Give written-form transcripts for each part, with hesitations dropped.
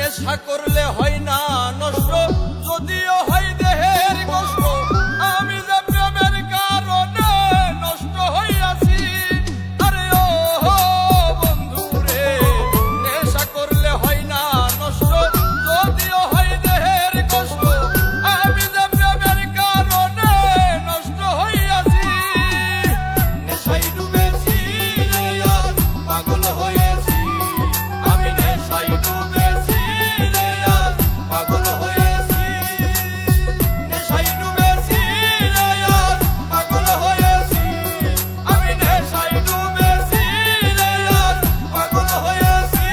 নেশা করলে হয় না নষ্ট, যদিও হয় দেহের কষ্ট। আমি যে প্রেমের কারণে নষ্ট হইয়াছি, আরে ও বন্ধু রে, নেশা করলে হয় না নষ্ট, যদিও হয় দেহের কষ্ট। আমি যে প্রেমের কারণে নষ্ট হইয়াছি, নেশায় ডুবেছি রে আর পাগল হয়েছি। আমি নেশায় ডুবেছি রে আর পাগল হয়েছি। নেশায় ডুবেছি রে আর পাগল হয়েছি। আমি নেশায় ডুবেছি রে আর পাগল হয়েছি।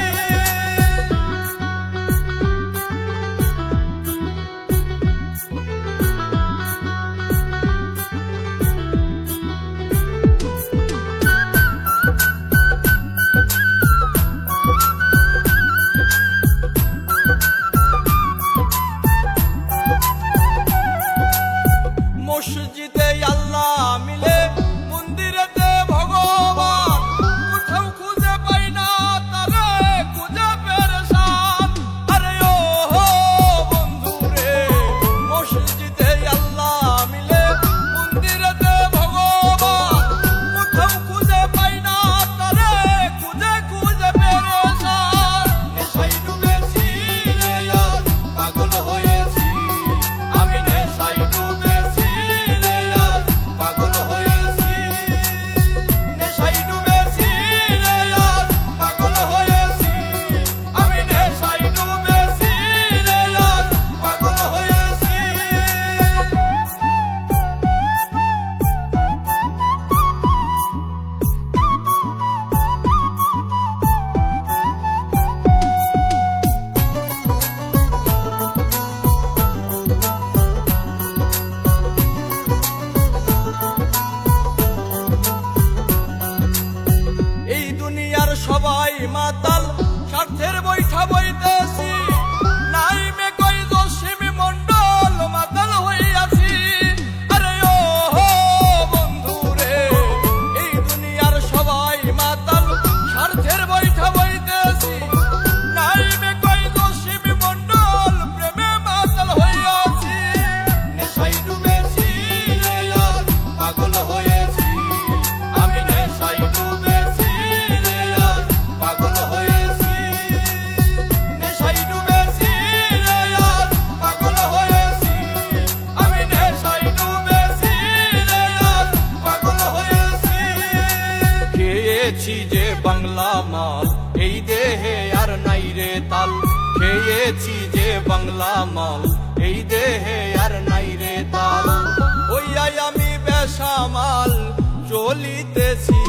মসজিদে আল্লাহ মিলে, মন্দিরেতে ভগবান, কোথাও খুঁজে পাই না তারে, খুঁজে পেরেশান। আরে ও বন্ধু রে, মসজিদে আল্লাহ মিলে, মন্দিরেতে ভগবান, কোথাও খুঁজে পাই না তারে, খুঁজে খুঁজে পেরেশান। নেশায় ডুবেছি রে আর পাগল হয়েছি। আমি নেশায় ডুবেছি রে আর পাগল হয়েছি। নেশায় ডুবেছি রে আর পাগল হয়েছি। আমি নেশায় ডুবেছি রে আর পাগল হয়েছি। এই দুনিয়ার সবাই মাতাল, স্বার্থের বৈঠা বইতেছি। নাই মে কই জসিমি মন্ডল, মাতাল হইয়াছি। আরে ও বন্ধু রে, এই দুনিয়ার সবাই মাতাল, স্বার্থের বৈঠা বইতেছি। নাই মে কই জসিমি মন্ডল, প্রেমে মাতাল হইয়াছি। নেশায় ডুবেছি রে আর পাগল হয়েছি। আমি নেশায় ডুবেছি রে আর পাগল হয়েছি। নেশায় ডুবেছি রে আর পাগল হয়েছি। আমি নেশায় ডুবেছি রে আর পাগল হয়েছি। খেয়েছি যে বাংলা মাল, এই দেহে আর নাই রে তাল। খেয়েছি যে বাংলা মাল, এই দেহে আর নাই রে তাল। ওই আমি বেশামাল চলিতেছি।